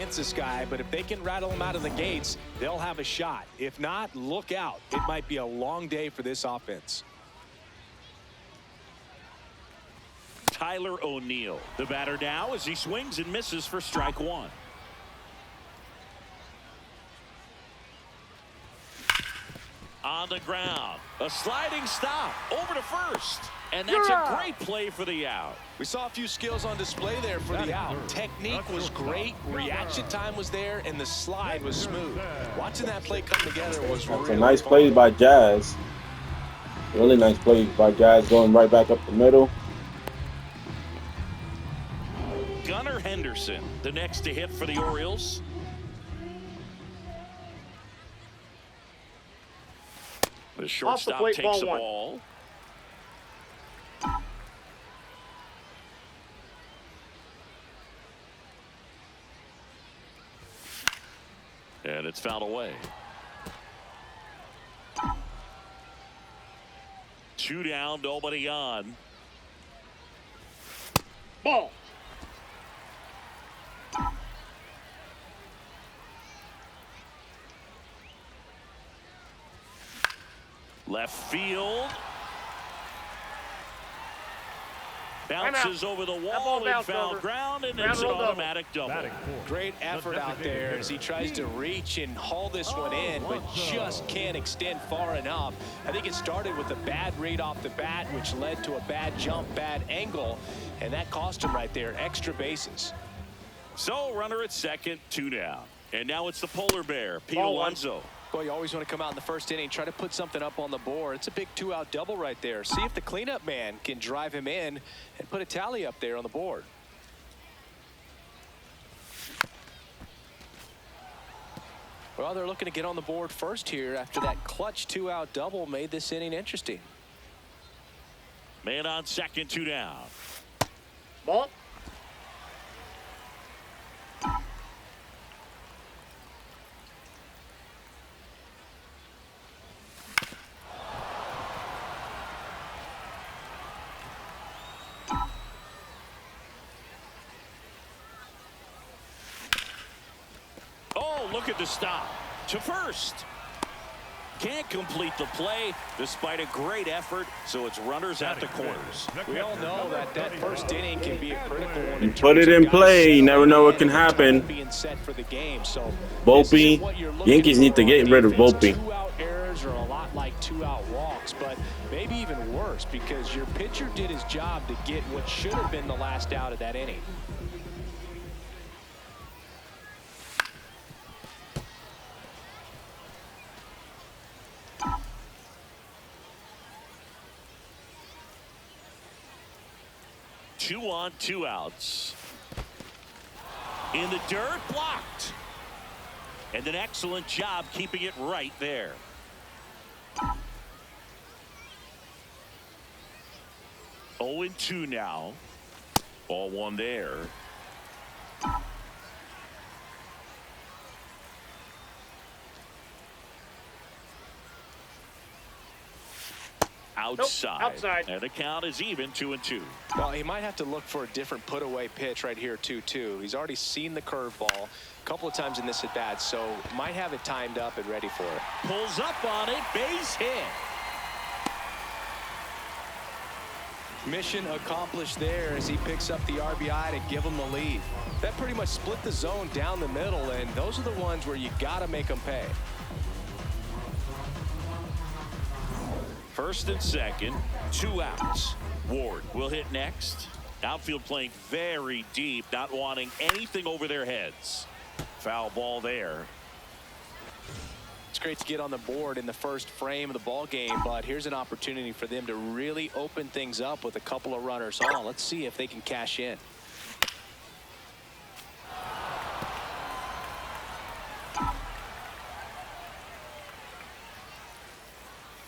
against this guy, but if they can rattle him out of the gates, they'll have a shot. If not, look out. It might be a long day for this offense. Tyler O'Neill, the batter now, as he swings and misses for strike one. On the ground, a sliding stop over to first, and that's a great play for the out. We saw a few skills on display there for the out. Technique was great, reaction time was there, and the slide was smooth. Watching that play come together was really That's a nice play by Jazz. Really nice play by Jazz, going right back up the middle. Gunnar Henderson, the next to hit for the Orioles. The shortstop takes the ball. And it's fouled away. 2 down, nobody on. Ball. Left field. Bounces over the wall in foul ground, and it's an automatic double. Great effort out there as he tries to reach and haul this one in, but just can't extend far enough. I think it started with a bad read off the bat, which led to a bad jump, bad angle, and that cost him right there. Extra bases. So runner at second, 2 down. And now it's the polar bear, Pete Alonso. Boy, you always want to come out in the first inning, try to put something up on the board. It's a big 2-out double right there. See if the cleanup man can drive him in and put a tally up there on the board. Well, they're looking to get on the board first here after that clutch 2-out double made this inning interesting. Man on second, 2 down. Ball. Look at the stop to first. Can't complete the play despite a great effort, so it's runners at the corners. We all know that first inning can be a critical one. You put it in play, you never know what can happen. Being set for the game, so Volpe, Yankees need to get rid of Volpe. 2-out errors are a lot like 2-out walks, but maybe even worse because your pitcher did his job to get what should have been the last out of that inning. Two on, 2 outs. In the dirt, blocked. And an excellent job keeping it right there. 0-2 now. Ball 1 there. Outside. Nope, outside. And the count is even, 2-2. Well, he might have to look for a different put-away pitch right here, 2-2. He's already seen the curveball a couple of times in this at-bat, so might have it timed up and ready for it. Pulls up on it, base hit. Mission accomplished there as he picks up the RBI to give him the lead. That pretty much split the zone down the middle, and those are the ones where you got to make them pay. First and second, 2 outs. Ward will hit next. Outfield playing very deep, not wanting anything over their heads. Foul ball there. It's great to get on the board in the first frame of the ball game, but here's an opportunity for them to really open things up with a couple of runners on. Let's see if they can cash in.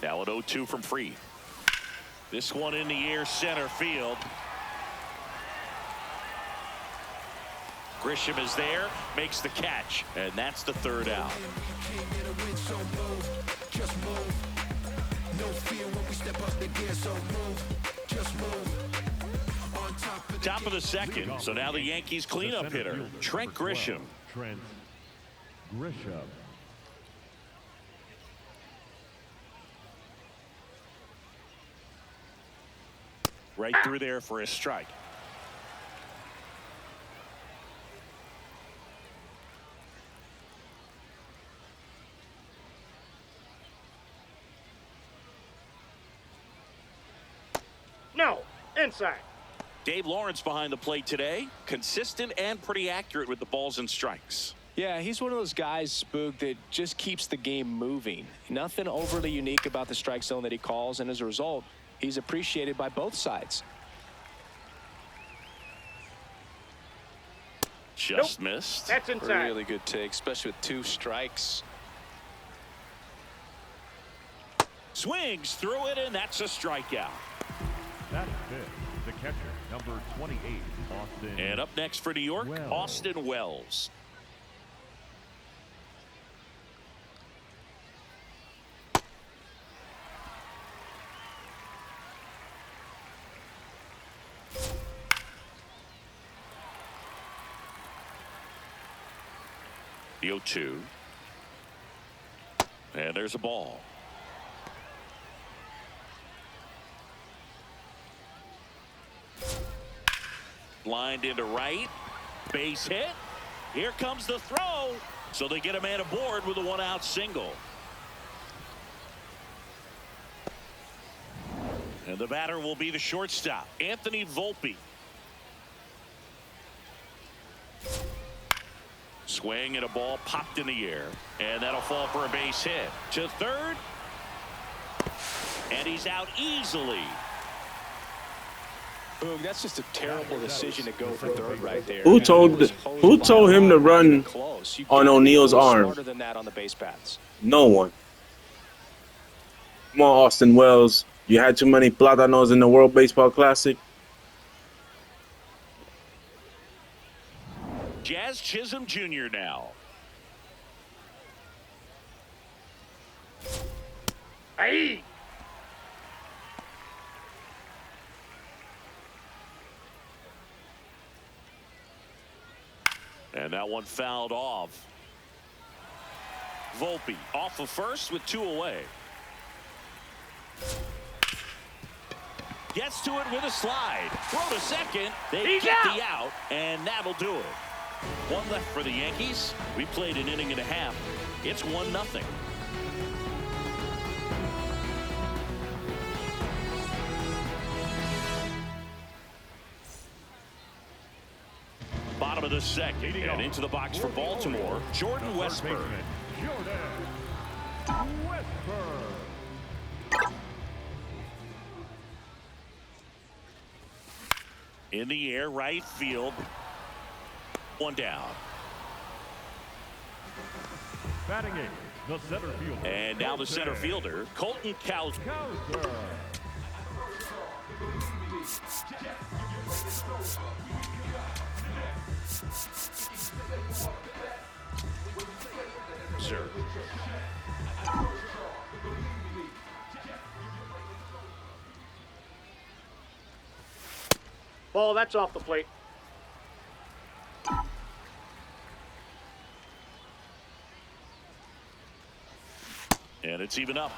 Now an 0-2 from Free. This one in the air, center field. Grisham is there, makes the catch, and that's the 3rd out. Top of the second, so now the Yankees cleanup hitter, Trent Grisham. Trent Grisham. Right through there for a strike. No. Inside. Dave Lawrence behind the plate today. Consistent and pretty accurate with the balls and strikes. Yeah, he's one of those guys, Spook, that just keeps the game moving. Nothing overly unique about the strike zone that he calls, and as a result, he's appreciated by both sides. Just missed. That's inside. Really good take, especially with 2 strikes. Swings through it, and that's a strikeout. That's it. The catcher, number 28, Austin. And up next for New York, Wells. Austin Wells. The 0-2. And there's a ball. Lined into right. Base hit. Here comes the throw. So they get a man aboard with a 1-out single. And the batter will be the shortstop, Anthony Volpe. Swing and a ball popped in the air. And that'll fall for a base hit. To third. And he's out easily. Boog, that's just a terrible decision to go for third right there. Who told him to run on O'Neal's arm? Smarter than that on the base paths. No one. Come on, Austin Wells. You had too many plátanos in the World Baseball Classic. Jazz Chisholm Jr. now. Aye. And that one fouled off. Volpe off of first with 2 away. Gets to it with a slide. Throw to second. They get the out, and that'll do it. 1 left for the Yankees. We played an inning and a half. It's 1-0. Bottom of the second, and into the box for Baltimore, Jordan Westburg. Jordan Westburg. In the air, right field. 1 down. Batting eighth, the center fielder. And now the center fielder, Colton Cowser. Cowser. Ball, that's off the plate. And it's even up.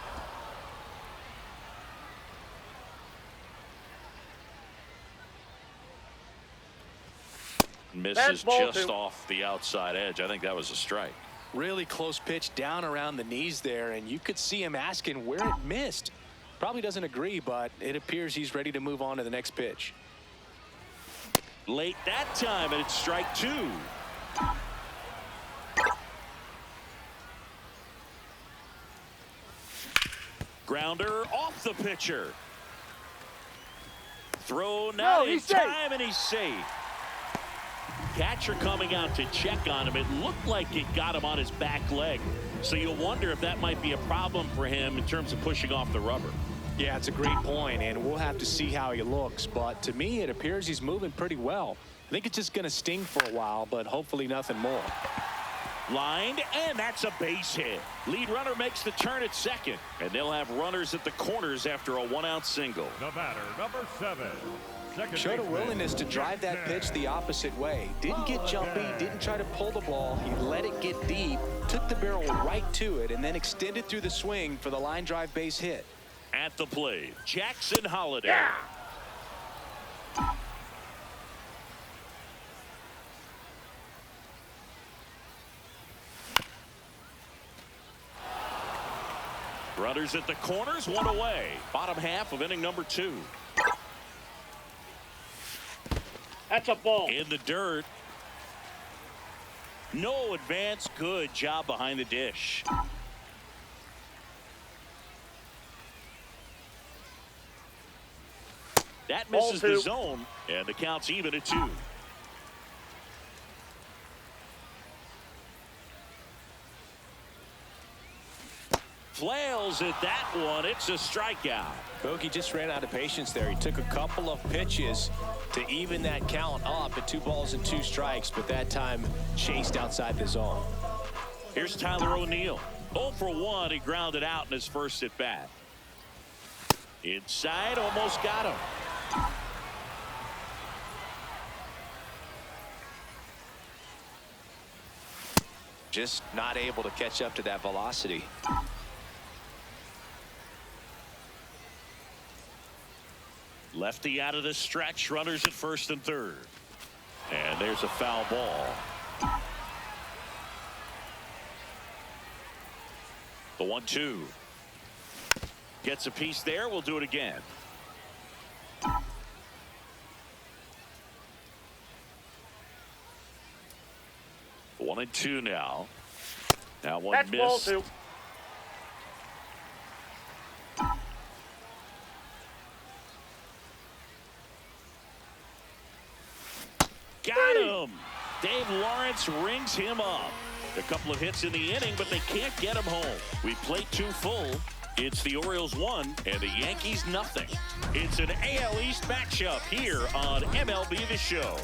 Misses just off the outside edge. I think that was a strike. Really close pitch down around the knees there, and you could see him asking where it missed. Probably doesn't agree, but it appears he's ready to move on to the next pitch. Late that time, and it's strike 2. Grounder off the pitcher. Throw not in time, and he's safe. Catcher coming out to check on him. It looked like it got him on his back leg. So you'll wonder if that might be a problem for him in terms of pushing off the rubber. Yeah, it's a great point, and we'll have to see how he looks. But to me, it appears he's moving pretty well. I think it's just going to sting for a while, but hopefully nothing more. Lined, and that's a base hit. Lead runner makes the turn at second, and they'll have runners at the corners after a 1-out single. The batter, number 7, second Showed a baseman, willingness to drive that pitch the opposite way. Didn't get jumpy, didn't try to pull the ball. He let it get deep, took the barrel right to it, and then extended through the swing for the line drive base hit. At the plate, Jackson Holiday. Yeah. Runners at the corners, one away. Bottom half of inning number 2. That's a ball. In the dirt. No advance. Good job behind the dish. That misses the zone, and the count's even at 2. Flails at that one. It's a strikeout. Bogey just ran out of patience there. He took a couple of pitches to even that count up at 2 balls and 2 strikes, but that time chased outside the zone. Here's Tyler O'Neill. 0 for 1. He grounded out in his first at bat. Inside, almost got him. Just not able to catch up to that velocity. Lefty out of the stretch. Runners at first and third. And there's a foul ball. The 1-2. Gets a piece there. We'll do it again. The 1-2 now. Now one That's ball missed. 2. Got him. Dave Lawrence rings him up. A couple of hits in the inning, but they can't get him home. We played 2 full. It's the Orioles 1 and the Yankees nothing. It's an AL East matchup here on MLB The Show.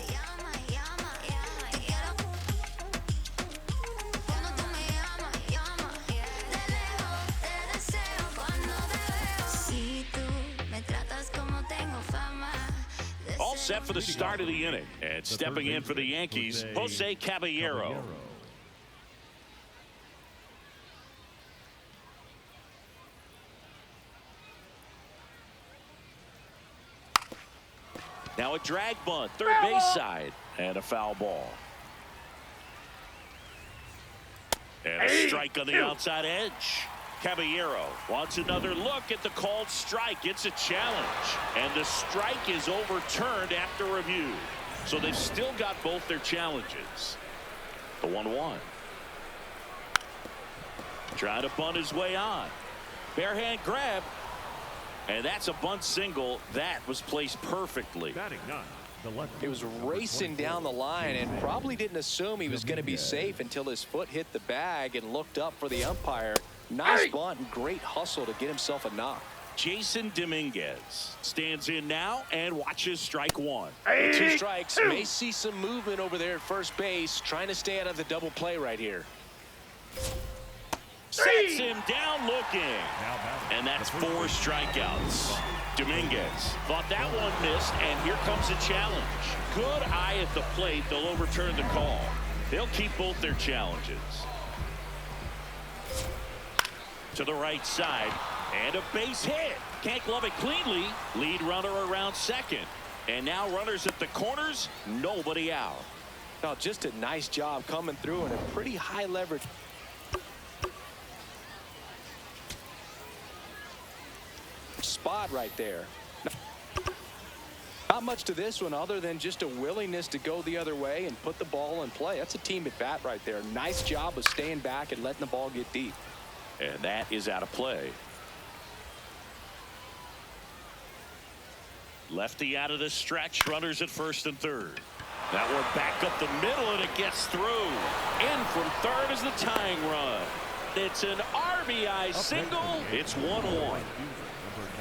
All set for the start of the inning. And stepping in for the Yankees, Jose Caballero. Now a drag bunt, third base side, and a foul ball. And a strike on the outside edge. Caballero wants another look at the called strike. It's a challenge. And the strike is overturned after review. So they've still got both their challenges. The 1-1. Trying to bunt his way on. Bare hand grab. And that's a bunt single. That was placed perfectly. Batting 9. He was racing down the line and probably didn't assume he was going to be safe until his foot hit the bag and looked up for the umpire. Nice bunt and great hustle to get himself a knock. Jason Dominguez stands in now and watches strike 1. 2 strikes. May see some movement over there at first base, trying to stay out of the double play right here. Sets him down looking. And that's 4 strikeouts. Dominguez thought that one missed, and here comes a challenge. Good eye at the plate. They'll overturn the call. They'll keep both their challenges. To the right side, and a base hit. Can't glove it cleanly. Lead runner around second. And now runners at the corners, nobody out. Now just a nice job coming through in a pretty high leverage spot right there. Not much to this one other than just a willingness to go the other way and put the ball in play. That's a team at bat right there. Nice job of staying back and letting the ball get deep. And that is out of play. Lefty out of the stretch. Runners at first and third. That one back up the middle, and it gets through. In from third is the tying run. It's an RBI single. It's 1-1.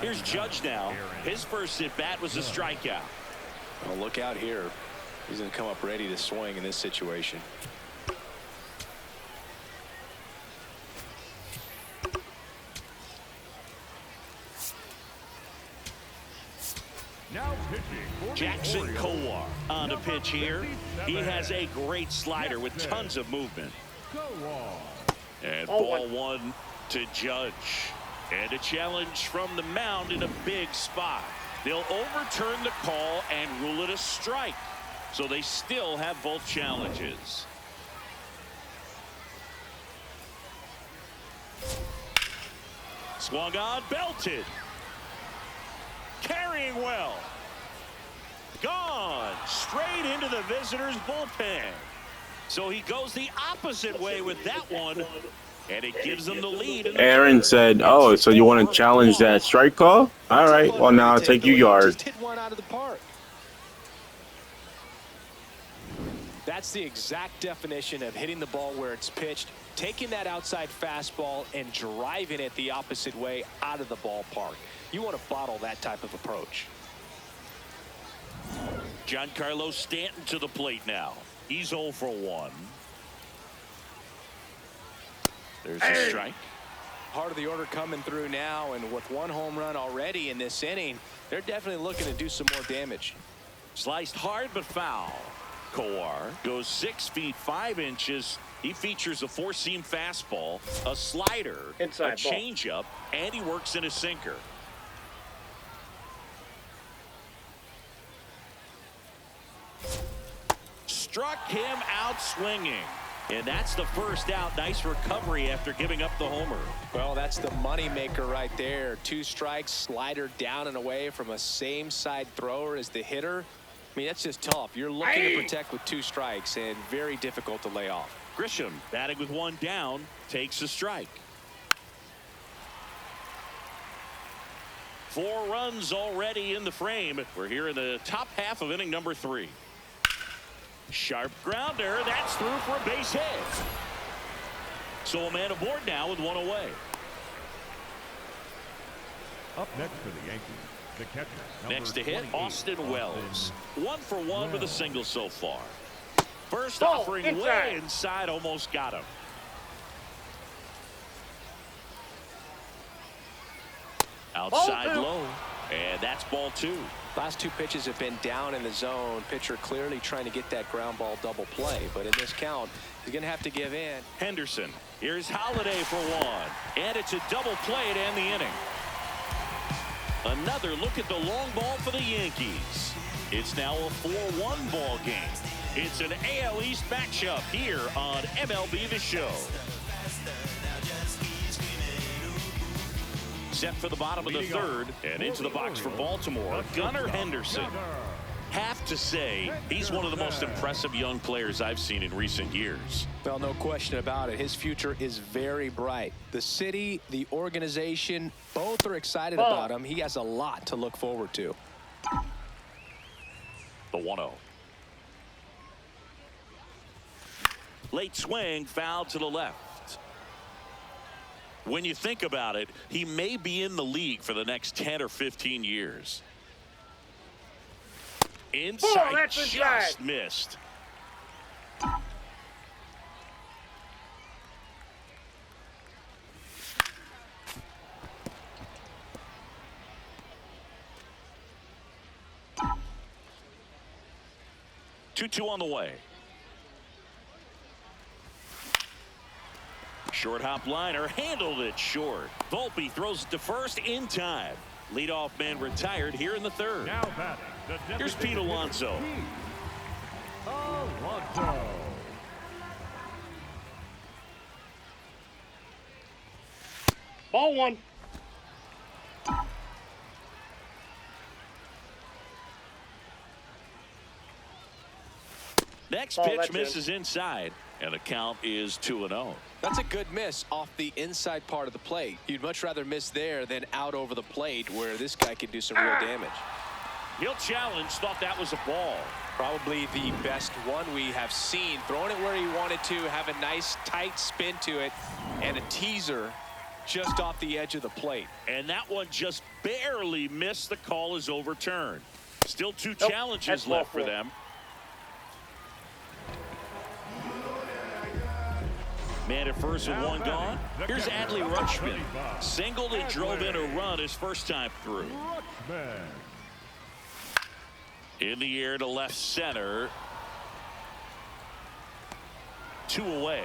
Here's Judge now. His first at bat was a strikeout. Well, look out here. He's going to come up ready to swing in this situation. Now pitching Jackson Kowar on the pitch here. He has a great slider with tons of movement. And ball one to Judge. And a challenge from the mound in a big spot. They'll overturn the call and rule it a strike. So they still have both challenges. Swung on, belted. Carrying well. Gone straight into the visitors' bullpen. So he goes the opposite way with that one, and it gives them the lead. Aaron said, "Oh, so you want to challenge that strike call? All right. Well, now I'll take you yard." Just hit one out of the park. That's the exact definition of hitting the ball where it's pitched, taking that outside fastball and driving it the opposite way out of the ballpark. You want to bottle that type of approach. Giancarlo Stanton to the plate now. He's 0 for 1. There's a strike. Part of the order coming through now, and with one home run already in this inning, they're definitely looking to do some more damage. Sliced hard but foul. Kowar goes 6 feet 5 inches. He features a 4-seam fastball, a slider, Inside a changeup, and he works in a sinker. Struck him out swinging. And that's the first out. Nice recovery after giving up the homer. Well, that's the money maker right there. 2 strikes, slider down and away from a same side thrower as the hitter. I mean, that's just tough. You're looking to protect with 2 strikes and very difficult to lay off. Grisham batting with 1 down, takes a strike. 4 runs already in the frame. We're here in the top half of inning number 3. Sharp grounder. That's through for a base hit. So a man aboard now with 1 away. Up next for the Yankees, the catcher. Next to hit, Austin Wells. 1 for 1 with a single so far. First Ball offering inside. way inside, almost got him. Outside low, and that's ball 2. Last 2 pitches have been down in the zone. Pitcher clearly trying to get that ground ball double play, but in this count, he's going to have to give in. Henderson, here's Holiday for 1, and it's a double play to end the inning. Another look at the long ball for the Yankees. It's now a 4-1 ball game. It's an AL East matchup here on MLB The Show. Set for the bottom of the 3rd, and into the box for Baltimore, Gunnar Henderson. Have to say, he's one of the most impressive young players I've seen in recent years. Well, no question about it. His future is very bright. The city, the organization, both are excited about him. He has a lot to look forward to. The 1-0. Late swing, foul to the left. When you think about it, he may be in the league for the next 10 or 15 years. Inside, just missed. Two on the way. Short hop liner, handled it short. Volpe throws it to first in time. Leadoff man retired here in the 3rd. Now batting, the Here's Pete Alonso. Alonso. Ball 1. Next Ball, pitch that's misses inside, and the count is 2-0. That's a good miss off the inside part of the plate. You'd much rather miss there than out over the plate where this guy can do some real damage. He'll challenge, thought that was a ball. Probably the best one we have seen. Throwing it where he wanted to, have a nice tight spin to it, and a teaser just off the edge of the plate. And that one just barely missed. The call is overturned. Still 2 challenges left for them. Man at first with 1 gone. Here's Adley Rutschman. Singled and drove in a run his first time through. In the air to left center. 2 away.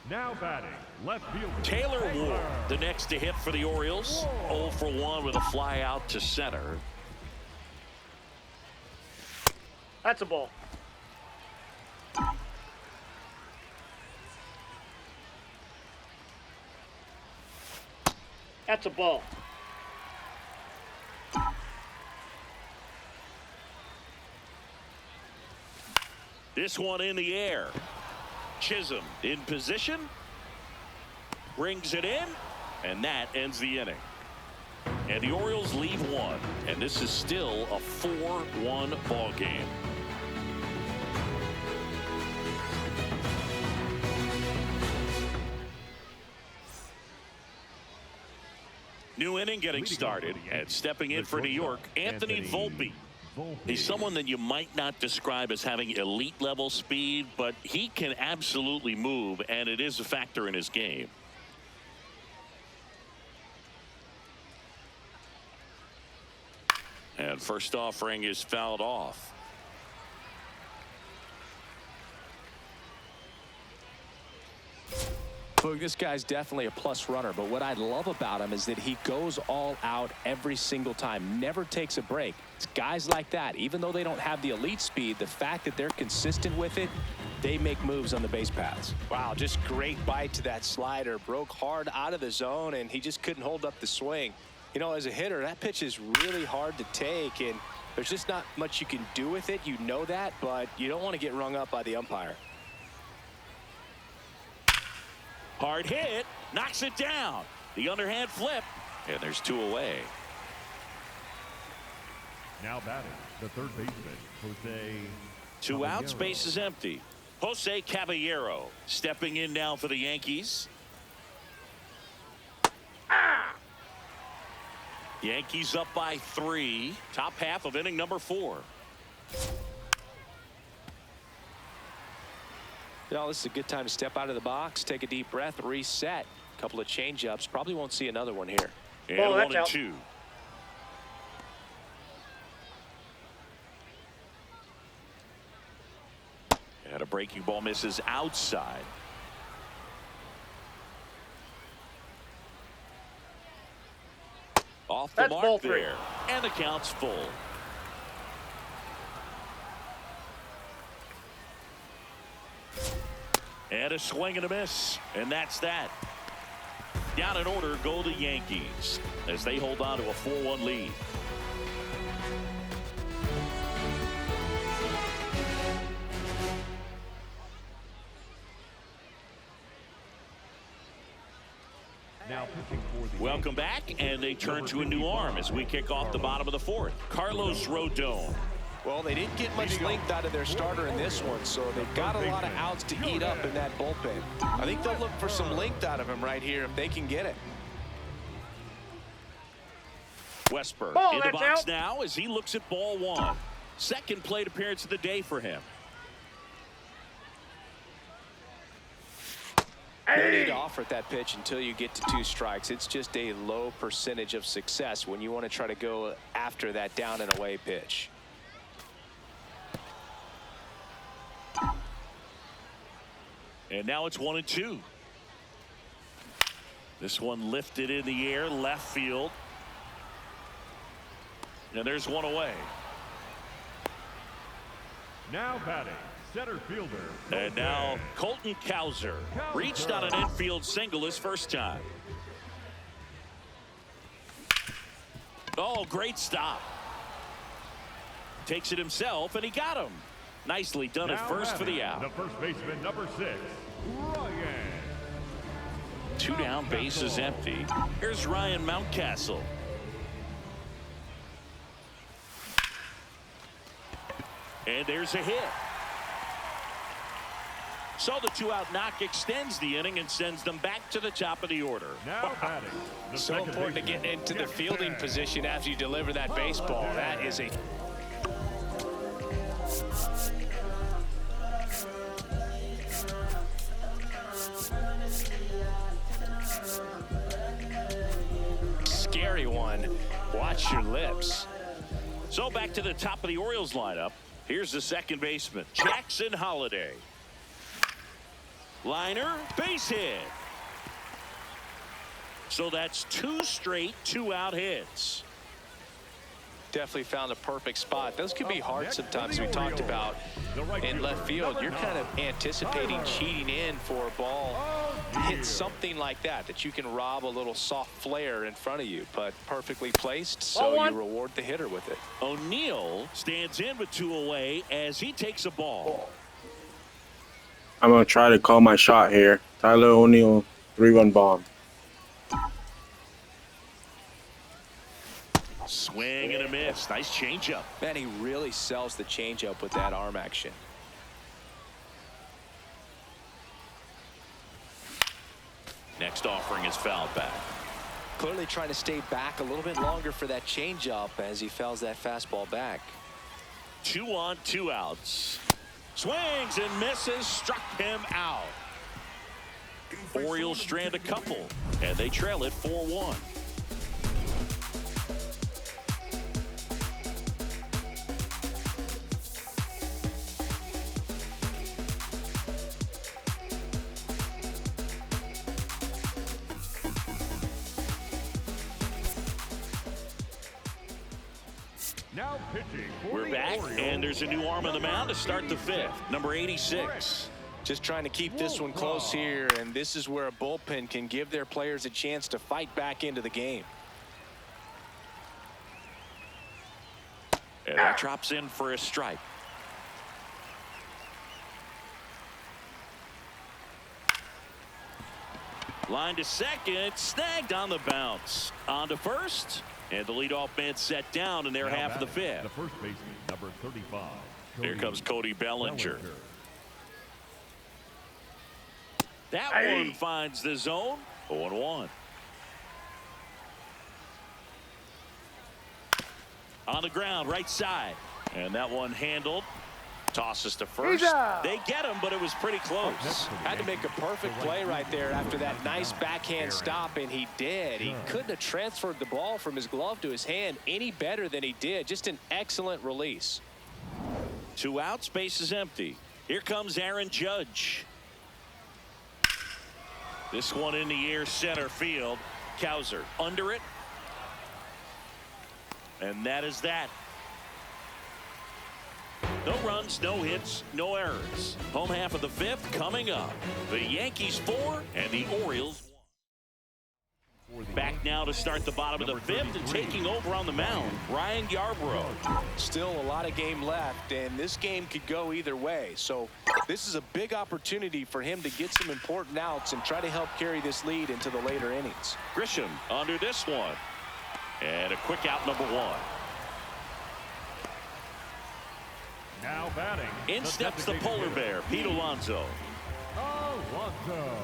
Now batting, left fielder Taylor Ward, the next to hit for the Orioles. 0 for 1 with a fly out to center. That's a ball. That's a ball. This one in the air. Chisholm in position. Brings it in. And that ends the inning. And the Orioles leave 1. And this is still a 4-1 ball game. New inning getting started, and stepping in for New York, Anthony Volpe. He's someone that you might not describe as having elite level speed, but he can absolutely move, and it is a factor in his game. And first offering is fouled off. Look, this guy's definitely a plus runner, but what I love about him is that he goes all out every single time, never takes a break. It's guys like that, even though they don't have the elite speed, the fact that they're consistent with it, they make moves on the base paths. Wow, just great bite to that slider. Broke hard out of the zone, and he just couldn't hold up the swing. You know, as a hitter, that pitch is really hard to take, and there's just not much you can do with it. You know that, but you don't want to get rung up by the umpire. Hard hit, knocks it down. The underhand flip, and there's 2 away. Now batting, the third baseman, Jose. 2 outs, base is empty. Jose Caballero stepping in now for the Yankees. Yankees up by 3. Top half of inning number 4. You know, this is a good time to step out of the box, take a deep breath, reset. A couple of change-ups. Probably won't see another one here. And Oh, 1 that's and out. 2. And a breaking ball misses outside. Off the That's ball mark 3. there. And the count's full. And a swing and a miss. And that's that. Down in order go the Yankees as they hold on to a 4-1 lead. Now pitching for the Welcome back, and they turn to a new arm as we kick off the bottom of the 4th. Carlos Rodon. Well, they didn't get much length out of their starter in this one, so they've got a lot of outs to eat up in that bullpen. I think they'll look for some length out of him right here if they can get it. Westberg Ball, in the that's box out. now as he looks at ball 1. Second plate appearance of the day for him. No need to offer at that pitch until you get to 2 strikes. It's just a low percentage of success when you want to try to go after that down and away pitch. And now it's 1 and 2. This one lifted in the air, left field. And there's 1 away. Now batting, center fielder. And now Colton Cowser reached on an infield single his first time. Oh, great stop. Takes it himself, and he got him. Nicely done at Now first for the batting, out. The first baseman, number 6, Ryan. 2 down, base is empty. Here's Ryan Mountcastle. And there's a hit. So the 2-out knock extends the inning and sends them back to the top of the order. Now batting, the So second important to baseman, get into the Jeff fielding Bag. position after you deliver that baseball. That is a scary one. watch your lips. So back to the top of the Orioles lineup. Here's the second baseman, Jackson Holliday. Liner, base hit. So that's 2 straight 2-out hits. Definitely found a perfect spot. Those could be hard sometimes. We talked about in left field. You're kind of anticipating cheating in for a ball. Hit something like that you can rob a little soft flare in front of you, but perfectly placed, so you reward the hitter with it. O'Neill stands in with 2 away as he takes a ball. I'm going to try to call my shot here. Tyler O'Neill, 3-run bomb. Swing and a miss. Nice changeup. Man, he really sells the changeup with that arm action. Next offering is fouled back. Clearly trying to stay back a little bit longer for that changeup as he fouls that fastball back. 2 on, 2 outs. Swings and misses. Struck him out. Orioles strand a couple, and they trail it 4-1. Now pitching. We're back, and there's a new arm on the mound to start the 5th. Number 86. Just trying to keep this one close here, and this is where a bullpen can give their players a chance to fight back into the game. And that drops in for a strike. Line to second, snagged on the bounce. On to first, and the leadoff man set down in their half of the 5th. The first baseman, number 35. Here comes Cody Bellinger. That one finds the zone. 0-1. On the ground, right side. And that one handled. Tosses to first. They get him, but it was pretty close. Had to make a perfect play right there after that nice backhand stop, and he did. He couldn't have transferred the ball from his glove to his hand any better than he did. Just an excellent release. 2 outs, base is empty. Here comes Aaron Judge. This one in the air, center field. Cowser under it. And that is that. No runs, no hits, no errors. Home half of the 5th coming up. The Yankees 4 and the Orioles 1. Back now to start the bottom of the 5th and taking over on the mound, Ryan Yarbrough. Still a lot of game left, and this game could go either way. So this is a big opportunity for him to get some important outs and try to help carry this lead into the later innings. Grisham under this one. And a quick out, number 1. Now batting. In steps the polar bear, Pete Alonso. Alonso.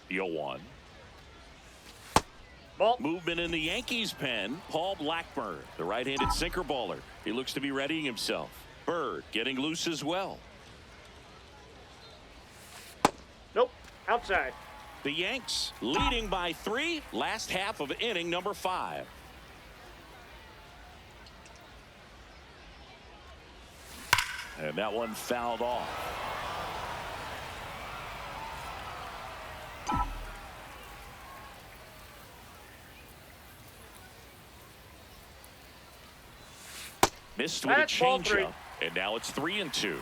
The 0-1. Ball. Movement in the Yankees pen. Paul Blackburn, the right-handed sinker baller. He looks to be readying himself. Bird getting loose as well. Nope. Outside. The Yanks leading by 3. Last half of inning number 5. And that one fouled off. Missed with a changeup, and now it's 3-2.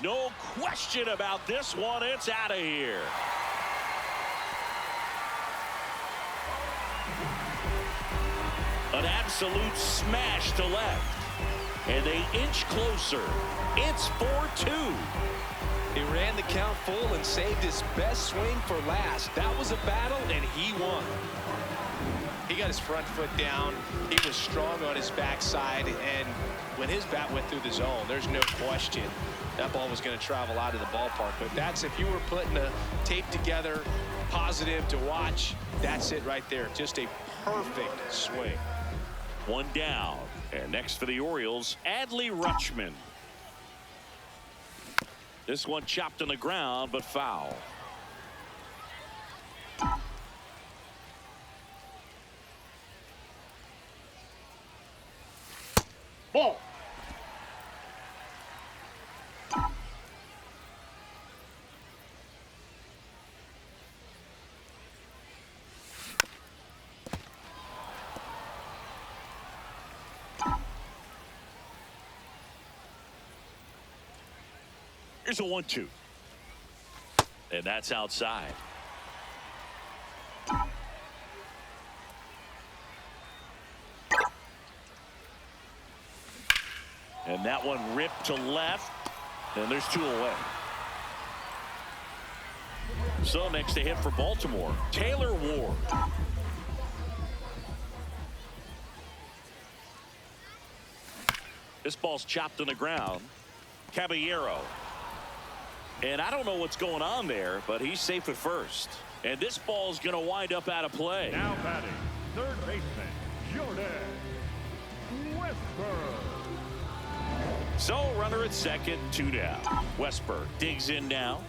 No question about this one. It's out of here. An absolute smash to left, and they inch closer. It's 4-2. He ran the count full and saved his best swing for last. That was a battle, and he won. He got his front foot down. He was strong on his backside, and when his bat went through the zone, there's no question that ball was going to travel out of the ballpark. But that's, if you were putting a tape together, positive to watch, that's it right there. Just a perfect swing. One down. And next for the Orioles, Adley Rutschman. This one chopped on the ground, but foul. Ball. Here's a 1-2. And that's outside. And that one ripped to left. And there's 2 away. So next to hit for Baltimore, Taylor Ward. This ball's chopped on the ground. Caballero. And I don't know what's going on there, but he's safe at first. And this ball's going to wind up out of play. Now batting, third baseman, Jordan Westburg. So runner at second, 2 down. Westburg digs in now.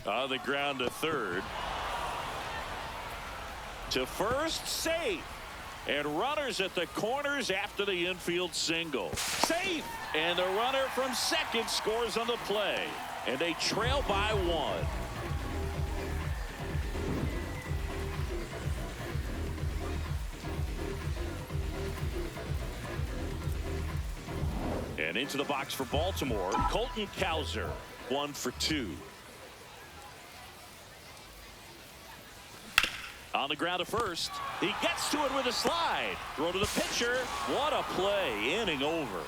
On the ground to third. To first, safe. And runners at the corners after the infield single. Safe. And the runner from second scores on the play. And they trail by 1. And into the box for Baltimore, Colton Cowser, 1 for 2. On the ground to first. He gets to it with a slide. Throw to the pitcher. What a play. Inning over.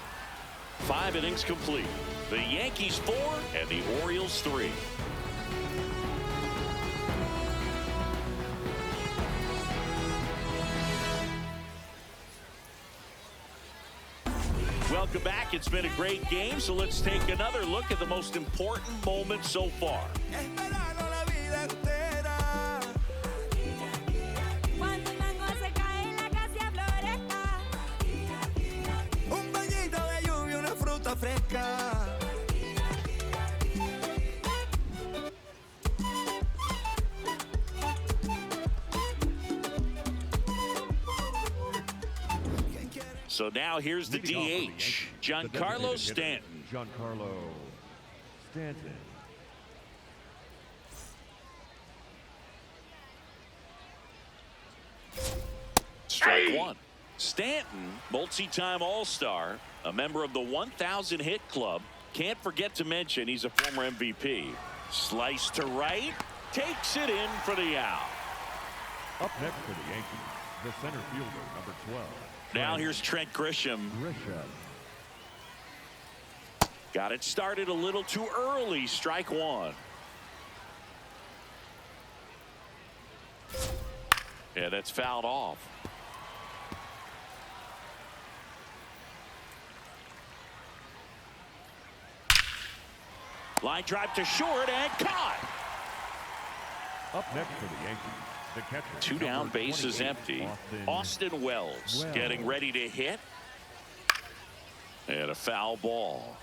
5 innings complete. The Yankees 4 and the Orioles 3. Welcome back. It's been a great game, so let's take another look at the most important moment so far. So now here's the DH, Giancarlo Stanton. Giancarlo Stanton. Strike 1. Stanton, multi-time All-Star, a member of the 1,000 hit club. Can't forget to mention he's a former MVP. Slice to right, takes it in for the out. Up next for the Yankees, the center fielder, number 12. Now here's Trent Grisham. Got it started a little too early. Strike 1. Yeah, that's fouled off. Line drive to short and caught. Up next for the Yankees, the catcher. 2 down, base is empty. Austin Wells getting ready to hit. And a foul ball.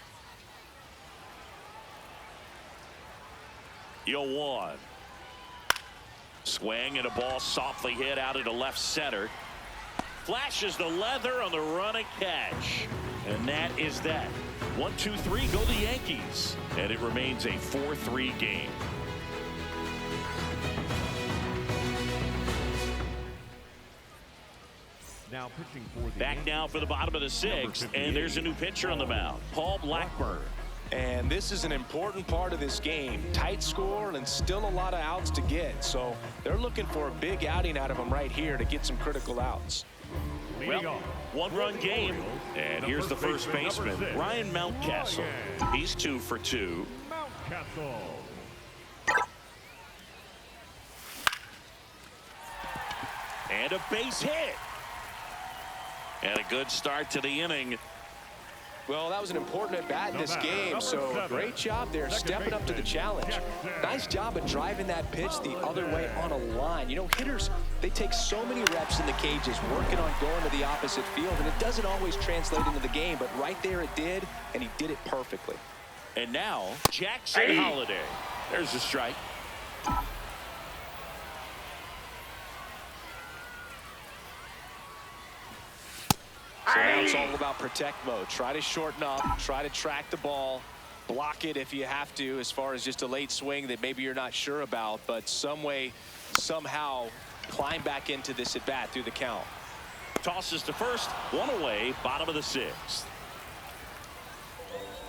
0-1. Swing and a ball softly hit out into left center. Flashes the leather on the running catch. And that is that. 1-2-3 go the Yankees. And it remains a 4-3 game. Now pitching for the Back now for the bottom of the 6th, and there's a new pitcher on the mound, Paul Blackburn. And this is an important part of this game. Tight score and still a lot of outs to get. So they're looking for a big outing out of them right here to get some critical outs. Well, 1-run game. And here's the first baseman, Ryan Mountcastle. He's 2 for 2. Mountcastle. And a base hit. And a good start to the inning. Well, that was an important at-bat in this game, so great job there stepping up to the challenge. Nice job of driving that pitch the other way on a line. You know, hitters, they take so many reps in the cages working on going to the opposite field, and it doesn't always translate into the game, but right there it did, and he did it perfectly. And now, Jackson Holiday. There's a strike. So now it's all about protect mode. Try to shorten up, try to track the ball, block it if you have to, as far as just a late swing that maybe you're not sure about, but some way, somehow climb back into this at bat through the count. Tosses to first, one away, bottom of the sixth.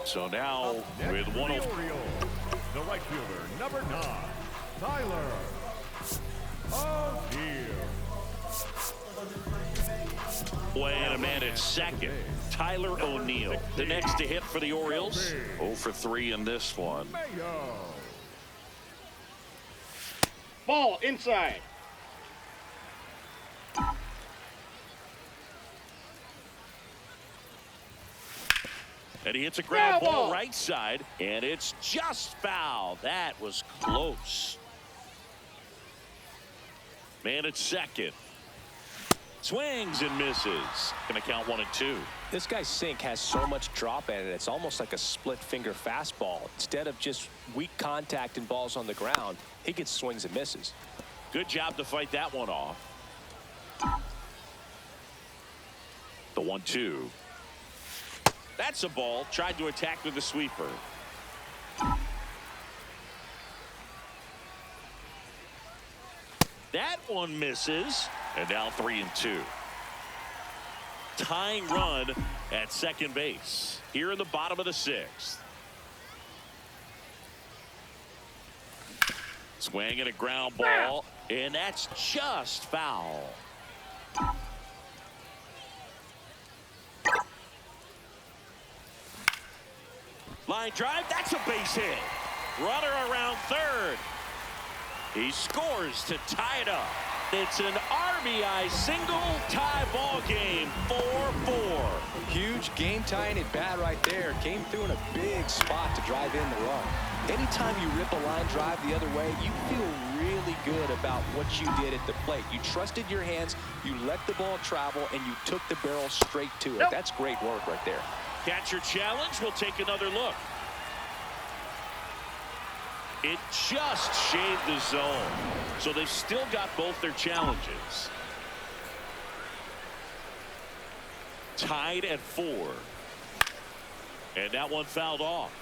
So now with one. The Orioles, the right fielder, number 9, Tyler O'Neill. Away and a man at second, Tyler O'Neill. The next to hit for the Orioles. 0 for 3 in this one. Ball inside. And he hits a ground ball right side, and it's just foul. That was close. Man at second. Swings and misses. Gonna count 1 and 2. This guy's sink has so much drop in it, it's almost like a split finger fastball. Instead of just weak contact and balls on the ground, he gets swings and misses. Good job to fight that one off. The 1-2. That's a ball. Tried to attack with the sweeper. That one misses. And now 3 and 2. Tying run at second base here in the bottom of the sixth. Swing and a ground ball, and that's just foul. Line drive, that's a base hit. Runner around third. He scores to tie it up. It's an RBI single tie ball game, 4-4. Huge game tying at bat right there. Came through in a big spot to drive in the run. Anytime you rip a line drive the other way, you feel really good about what you did at the plate. You trusted your hands, you let the ball travel, and you took the barrel straight to it. That's great work right there. Catcher challenge. We'll take another look. It just shaved the zone. So they've still got both their challenges. Tied at 4. And that one fouled off.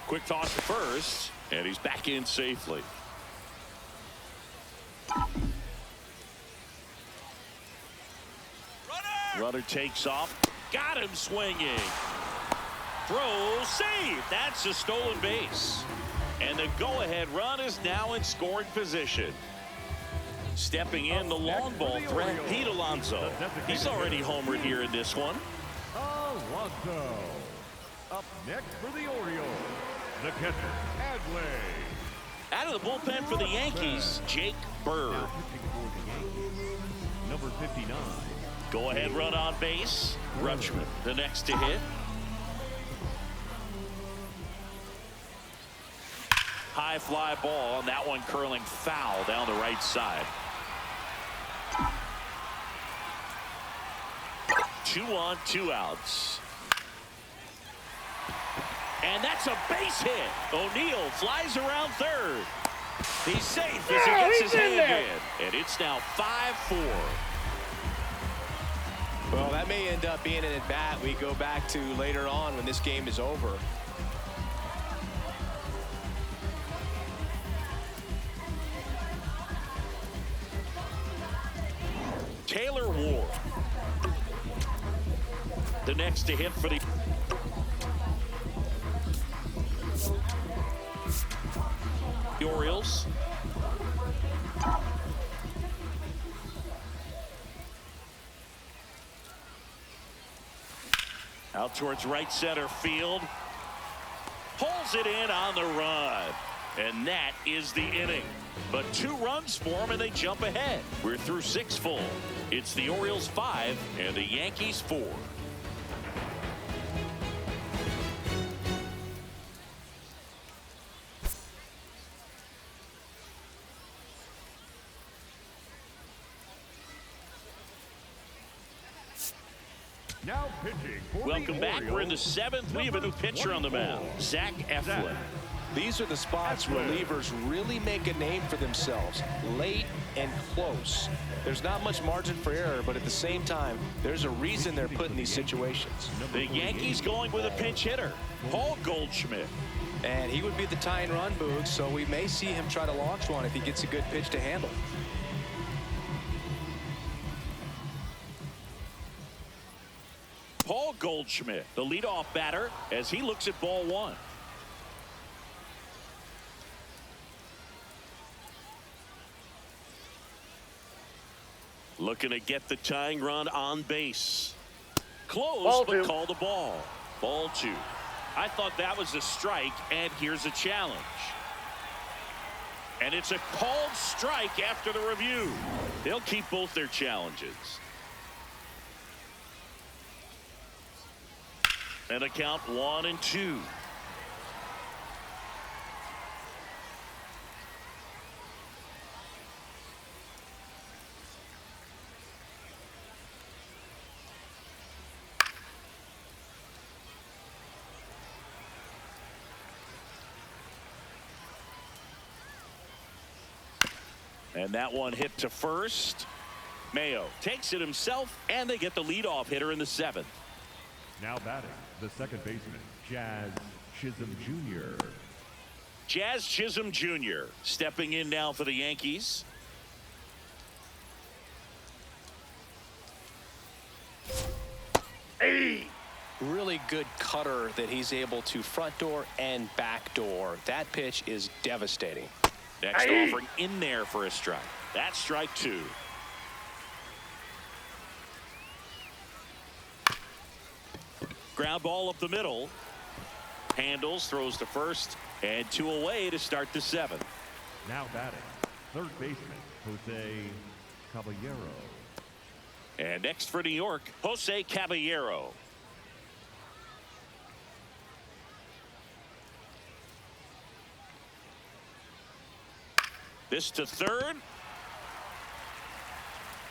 Quick toss to first. And he's back in safely. Runner takes off. Got him swinging. Throw, save. That's a stolen base. And the go-ahead run is now in scoring position. Stepping in the long ball threat, Pete Alonso. He's already homered here in this one. Alonso. Up next for the Orioles, the catcher, Adley. Out of the bullpen for the Yankees, Jake Bird. Now pitching for the Yankees, number 59. Go-ahead run on base. Rutschman, the next to hit. High fly ball, and that one curling foul down the right side. 2 on, 2 outs. And that's a base hit. O'Neill flies around third. He's safe as he gets his hand in. And it's now 5-4. Well, that may end up being an at-bat we go back to later on when this game is over. Taylor Ward. The next to hit for the Orioles. Out towards right center field. Pulls it in on the run. And that is the inning. But 2 runs for them, and they jump ahead. We're through 6 full. It's the Orioles 5 and the Yankees 4. Now pitching for Welcome the back. Orioles, We're in the 7th. We have a new pitcher on the mound, Zach Eflin. These are the spots relievers really make a name for themselves, late and close. There's not much margin for error, but at the same time, there's a reason they're put in these situations. The Yankees going with a pinch hitter, Paul Goldschmidt. And he would be the tying run, Boog, so we may see him try to launch one if he gets a good pitch to handle. Paul Goldschmidt, the leadoff batter, as he looks at ball 1. Looking to get the tying run on base. Close, Ball but 2. call the ball. Ball 2. I thought that was a strike, and here's a challenge. And it's a called strike after the review. They'll keep both their challenges. And a count 1-2. And that one hit to first. Mayo takes it himself, and they get the leadoff hitter in the 7th. Now batting, the second baseman, Jazz Chisholm Jr. Jazz Chisholm Jr. stepping in now for the Yankees. Really good cutter that he's able to front door and back door. That pitch is devastating. Next offering in there for a strike. That's strike 2. Ground ball up the middle. Handles, throws to first, and 2 away to start the 7th. Now batting, third baseman, Jose Caballero. And next for New York, Jose Caballero. This to third.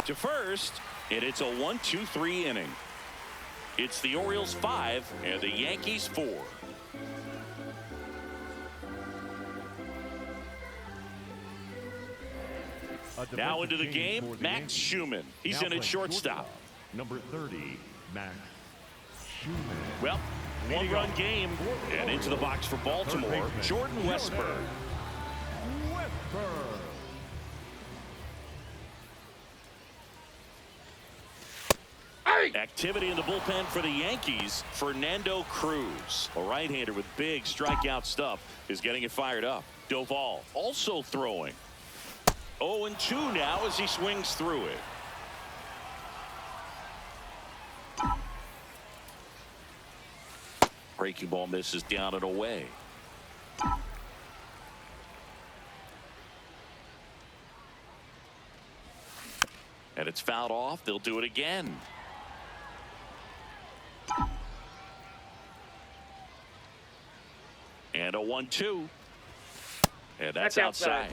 To first, and it's a 1-2-3 inning. It's the Orioles 5 and the Yankees 4. Now into the game, Max Schumann. He's in at shortstop. Number 30, Max Schumann. Well, 1-run game, and into the box for Baltimore, Jordan Westburg. Activity in the bullpen for the Yankees. Fernando Cruz, a right-hander with big strikeout stuff, is getting it fired up. Doval also throwing. 0-2 now as he swings through it. Breaking ball misses down and away. And it's fouled off. They'll do it again. And a 1-2. And that's outside.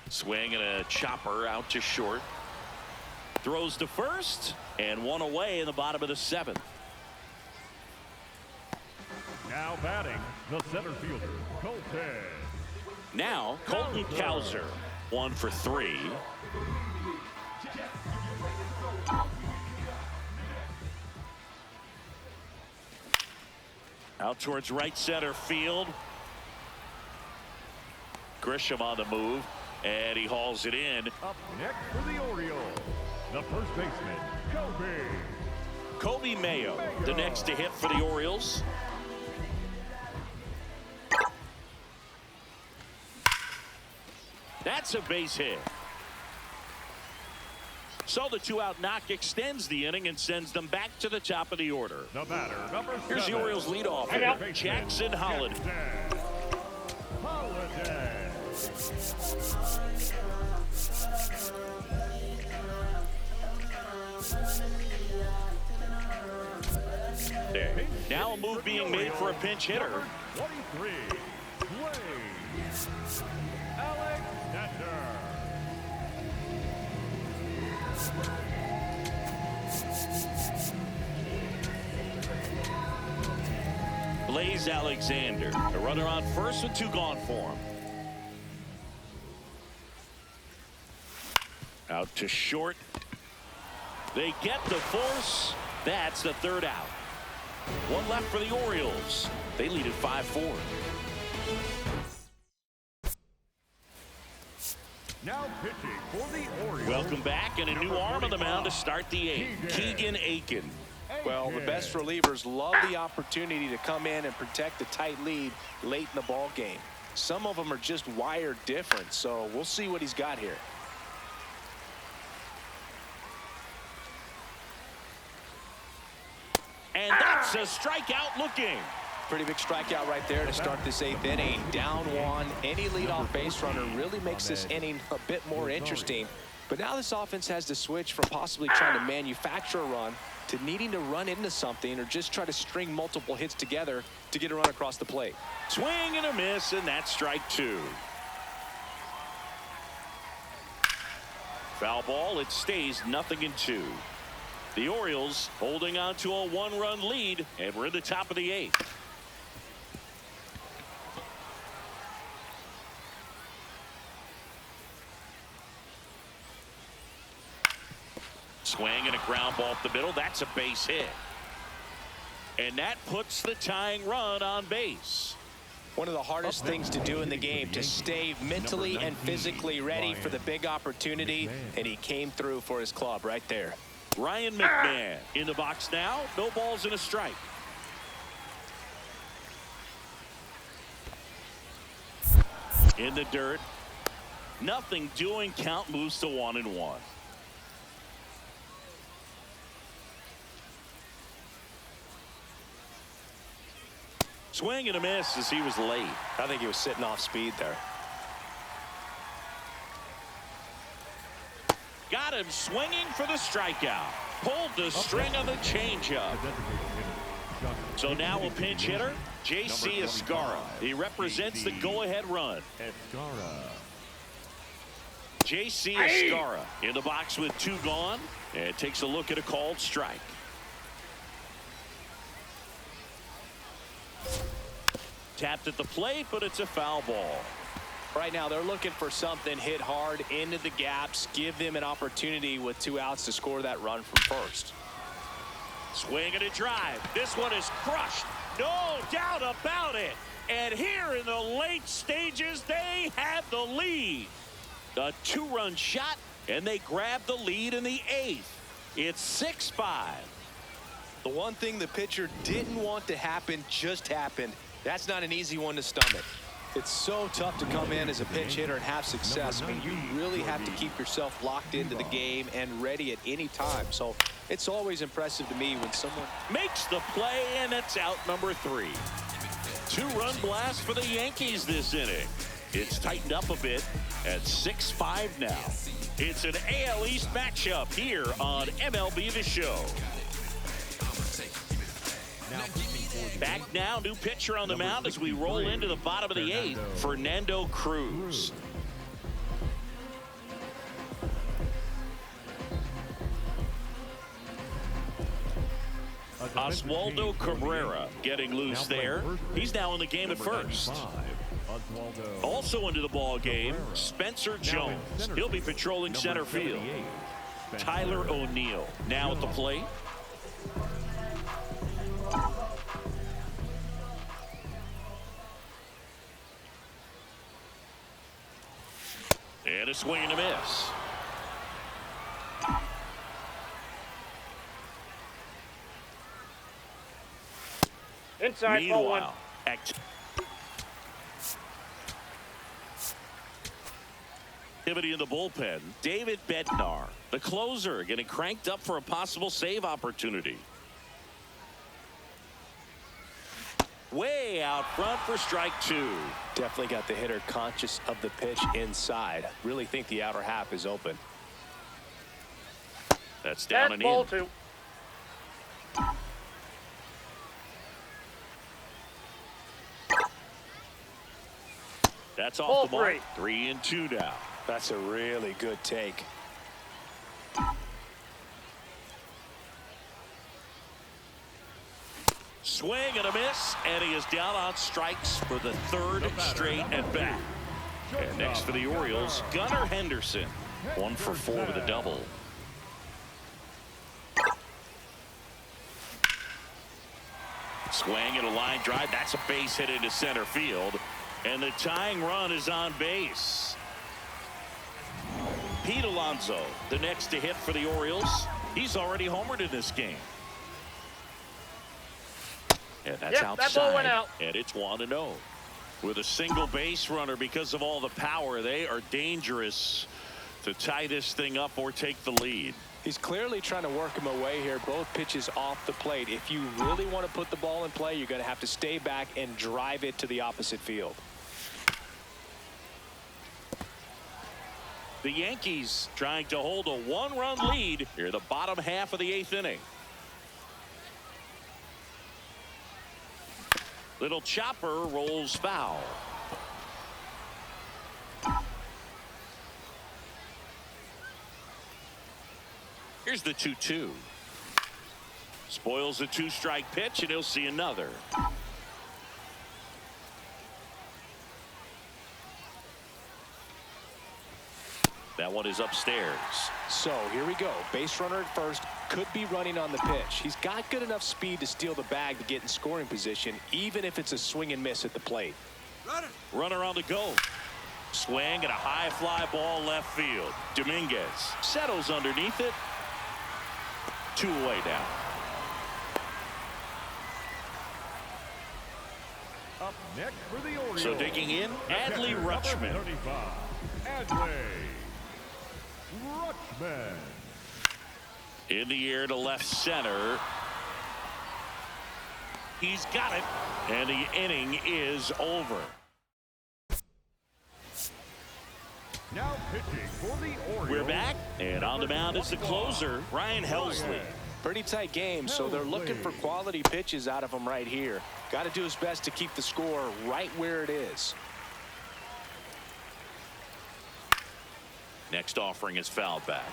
Swing and a chopper out to short. Throws to first, and 1 away in the bottom of the 7th. Now batting, the center fielder, Colton. Now, Colton Cowser, 1 for 3. Out towards right center field. Grisham on the move, and he hauls it in. Up next for the Orioles, the first baseman, Kobe Mayo, the next to hit for the Orioles. That's a base hit. So the 2-out knock extends the inning and sends them back to the top of the order. The batter, number 7. Here's the Orioles leadoff hitter, Jackson Holliday. There. Now a move being made for a pinch hitter. 23, Blaze Alexander. Blaze Alexander, a runner on first with 2 gone for him. Out to short. They get the force. That's the 3rd out. 1 left for the Orioles. They lead at 5-4. Now pitching for the Orioles. Welcome back, and a new arm on the mound to start the 8th. Keegan Aiken. Well, the best relievers love the opportunity to come in and protect the tight lead late in the ball game. Some of them are just wired different, so we'll see what he's got here. And that's a strikeout looking. Pretty big strikeout right there to start this 8th inning. Down 1. Any leadoff base runner really makes this inning a bit more interesting. But now this offense has to switch from possibly trying to manufacture a run to needing to run into something or just try to string multiple hits together to get a run across the plate. Swing and a miss, and that's strike 2. Foul ball. It stays 0-2. The Orioles holding on to a 1-run lead, and we're in the top of the 8th. Swing and a ground ball up the middle. That's a base hit. And that puts the tying run on base. One of the hardest things to do in the game, to stay mentally and physically ready for the big opportunity, and he came through for his club right there. Ryan McMahon in the box now. No balls and a strike. In the dirt. Nothing doing. Count moves to 1-1. Swing and a miss as he was late. I think he was sitting off speed there. Got him swinging for the strikeout. Pulled the string of the changeup. So now a pinch hitter, J.C. Escarra. He represents the go-ahead run. J.C. Escarra in the box with 2 gone, and takes a look at a called strike. Tapped at the plate, but it's a foul ball. Right now they're looking for something hit hard into the gaps, give them an opportunity with 2 outs to score that run from first. Swing and a drive. This one is crushed. No doubt about it. And here in the late stages, they have the lead. A 2-run shot, and they grab the lead in the 8th. It's 6-5. The one thing the pitcher didn't want to happen just happened. That's not an easy one to stomach. It's so tough to come in as a pinch hitter and have success. I mean, you really have to keep yourself locked into the game and ready at any time. So it's always impressive to me when someone makes the play, and it's out number 3. 2-run blast for the Yankees this inning. It's tightened up a bit at 6-5 now. It's an AL East matchup here on MLB The Show. Back now, new pitcher on the mound as we roll into the bottom of the 8th, Fernando Cruz. Oswaldo Cabrera getting loose there. He's now in the game at first. Also into the ball game, Spencer Jones. He'll be patrolling center field. Tyler O'Neill now at the plate. And a swing and a miss. Inside, ball 1. Meanwhile, Activity in the bullpen. David Bednar, the closer, getting cranked up for a possible save opportunity. Way out front for strike 2. Definitely got the hitter conscious of the pitch inside. Really think the outer half is open. That's down and ball in. 2. That's off Ball the mark. 3. 3-2 now. That's a really good take. Swing and a miss, and he is down on strikes for the 3rd straight at bat. And next for the Orioles, Gunnar Henderson. 1 for 4 with a double. Swing and a line drive. That's a base hit into center field. And the tying run is on base. Pete Alonso, the next to hit for the Orioles. He's already homered in this game. And that's outside. That ball went out. And it's 1-0. With a single base runner, because of all the power, they are dangerous to tie this thing up or take the lead. He's clearly trying to work him away here. Both pitches off the plate. If you really want to put the ball in play, you're going to have to stay back and drive it to the opposite field. The Yankees trying to hold a 1-run lead here, the bottom half of the 8th inning. Little chopper rolls foul. Here's the 2-2. Spoils a 2-strike pitch, and he'll see another. That one is upstairs. So here we go. Base runner at first, could be running on the pitch. He's got good enough speed to steal the bag to get in scoring position, even if it's a swing and miss at the plate. Runner on the go. Swing and a high fly ball left field. Dominguez settles underneath it. 2 away now. Up next for the Orioles. So digging in, Adley Rutschman. 35, Adley Rutschman. In the air to left center. He's got it. And the inning is over. Now pitching for the Orioles. We're back, and on the mound is the closer, Ryan Helsley. Pretty tight game, so they're looking for quality pitches out of him right here. Got to do his best to keep the score right where it is. Next offering is fouled back.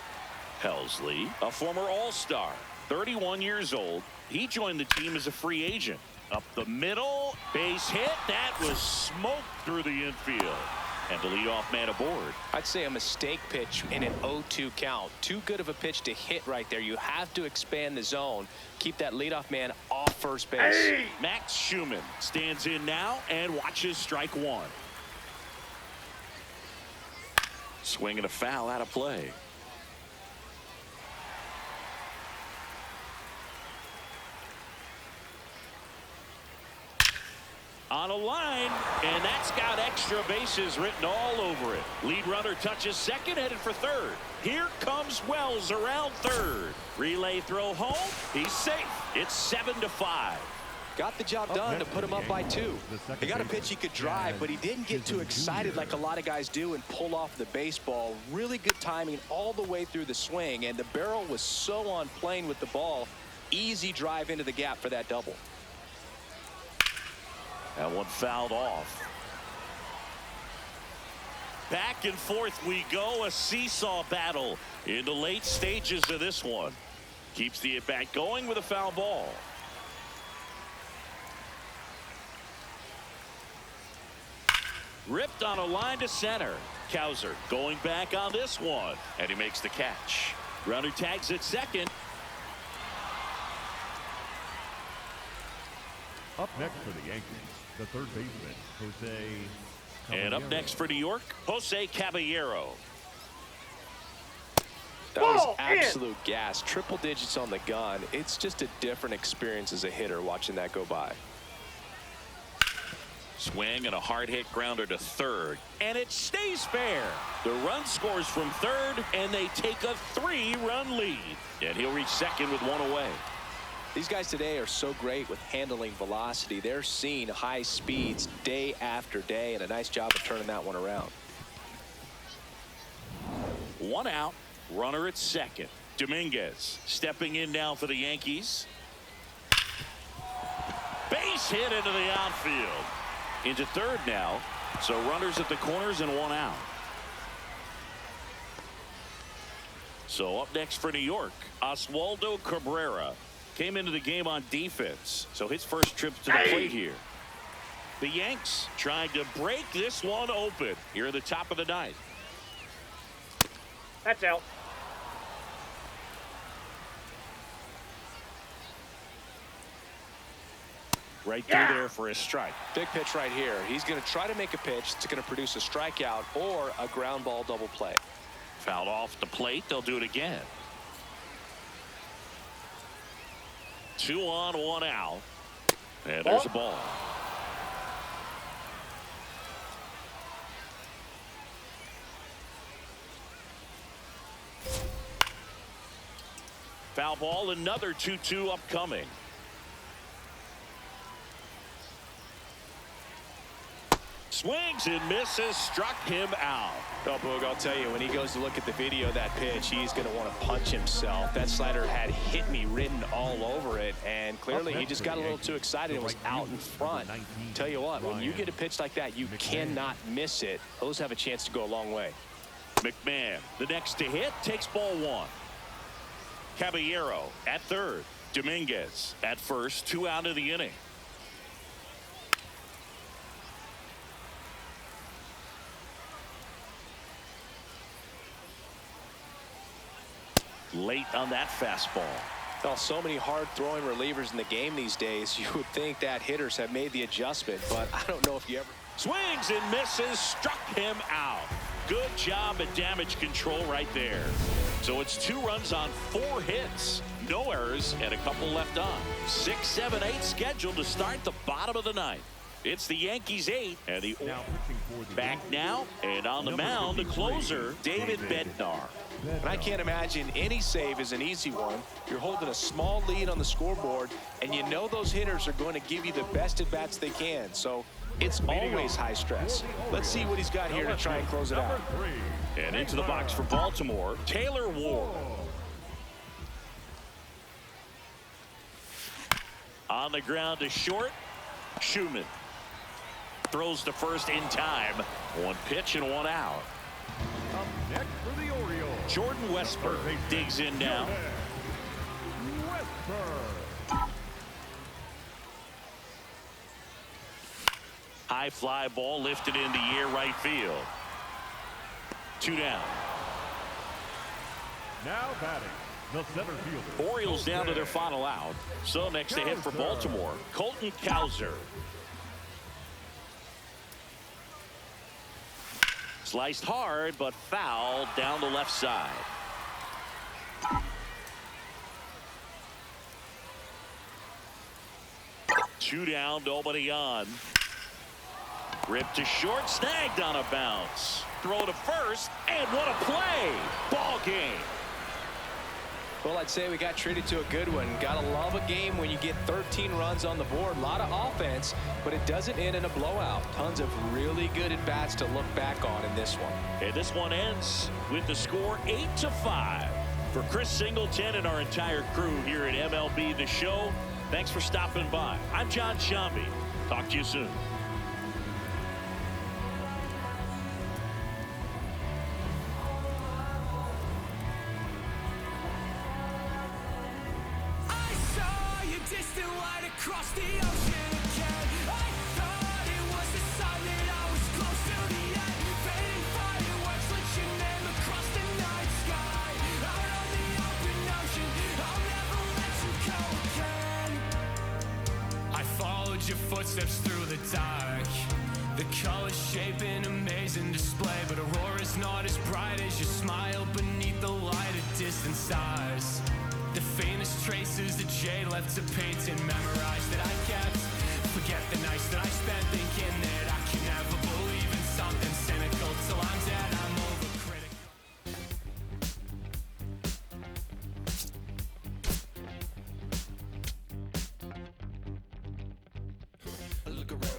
Helsley, a former All-Star, 31 years old. He joined the team as a free agent. Up the middle, base hit. That was smoked through the infield. And the leadoff man aboard. I'd say a mistake pitch in an 0-2 count. Too good of a pitch to hit right there. You have to expand the zone. Keep that leadoff man off first base. Hey! Max Schumann stands in now and watches strike 1. Swing and a foul out of play. On a line, and that's got extra bases written all over it. Lead runner touches second, headed for third. Here comes Wells around third. Relay throw home. He's safe. It's 7-5. Got the job done to put him up by 2. He got a pitch he could drive, but he didn't get too excited like a lot of guys do and pull off the baseball. Really good timing all the way through the swing, and the barrel was so on plane with the ball. Easy drive into the gap for that double. That one fouled off. Back and forth we go, a seesaw battle in the late stages of this one. Keeps the at-bat going with a foul ball. Ripped on a line to center. Cowser going back on this one, and he makes the catch. Runner tags at second. Up next for the Yankees, the third baseman, Jose Caballero. And up next for New York, Jose Caballero. That was absolute gas. Triple digits on the gun. It's just a different experience as a hitter watching that go by. Swing and a hard hit grounder to third, and it stays fair. The run scores from third, and they take a 3-run lead. And he'll reach second with one away. These guys today are so great with handling velocity. They're seeing high speeds day after day, and a nice job of turning that one around. 1 out, runner at second. Dominguez stepping in now for the Yankees. Base hit into the outfield. Into third now, so runners at the corners and 1 out. So up next for New York, Oswaldo Cabrera came into the game on defense, so his first trip to the plate here. The Yanks trying to break this one open here at the top of the ninth. That's out. Right through there for a strike. Big pitch right here. He's going to try to make a pitch that's going to produce a strikeout or a ground ball double play. Fouled off the plate. They'll do it again. 2 on, 1 out. And there's a ball. Foul ball, another 2-2 upcoming. Swings and misses, struck him out. Oh, Boog, I'll tell you, when he goes to look at the video of that pitch, he's going to want to punch himself. That slider had "hit me" written all over it, and clearly he just got a little too excited and was out in front. Tell you what, when you get a pitch like that, you cannot miss it. Those have a chance to go a long way. McMahon, the next to hit, takes ball 1. Caballero at third. Dominguez at first, 2 out of the inning. Late on that fastball. Well, so many hard-throwing relievers in the game these days, you would think that hitters have made the adjustment, but I don't know if you ever... Swings and misses, struck him out. Good job at damage control right there. So it's 2 runs on 4 hits. No errors and a couple left on. 6, 7, 8 scheduled to start the bottom of the ninth. It's the Yankees 8 and the back now, and on the mound, the closer, David Bednar. And I can't imagine any save is an easy one. You're holding a small lead on the scoreboard, and you know those hitters are going to give you the best at-bats they can. So it's always high stress. Let's see what he's got here to try and close it out. And into the box for Baltimore, Taylor Ward. On the ground to short, Schumann. Throws to first in time. 1 pitch and 1 out. Up next for the Orioles, Jordan Westburg digs in now. Westburg. High fly ball lifted in the air right field. 2 down. Now batting, the center fielder. Orioles down to their final out. So next to hit for Baltimore, Colton Cowser. Sliced hard, but foul down the left side. Two down, nobody on. Ripped to short, snagged on a bounce. Throw to first, and what a play! Ball game. Well, I'd say we got treated to a good one. Gotta love a game when you get 13 runs on the board. A lot of offense, but it doesn't end in a blowout. Tons of really good at-bats to look back on in this one. And this one ends with the score 8-5. For Chris Singleton and our entire crew here at MLB The Show, thanks for stopping by. I'm John Shambi. Talk to you soon. Across the ocean again, I thought it was the sign that I was close to the end. Fading fireworks, let your name across the night sky. Out on the open ocean, I'll never let you go again. I followed your footsteps through the dark. The colors shape an amazing display, but aurora's not as bright as your smile beneath the light of distant stars. The faintest traces that jade left to paint and memorize that I kept. Forget the nights that I spent thinking that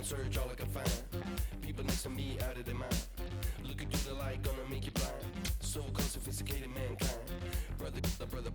down, search all I can find. People next to me out of their mind. Looking through the light, gonna make you blind. So called sophisticated mankind. Brother, brother.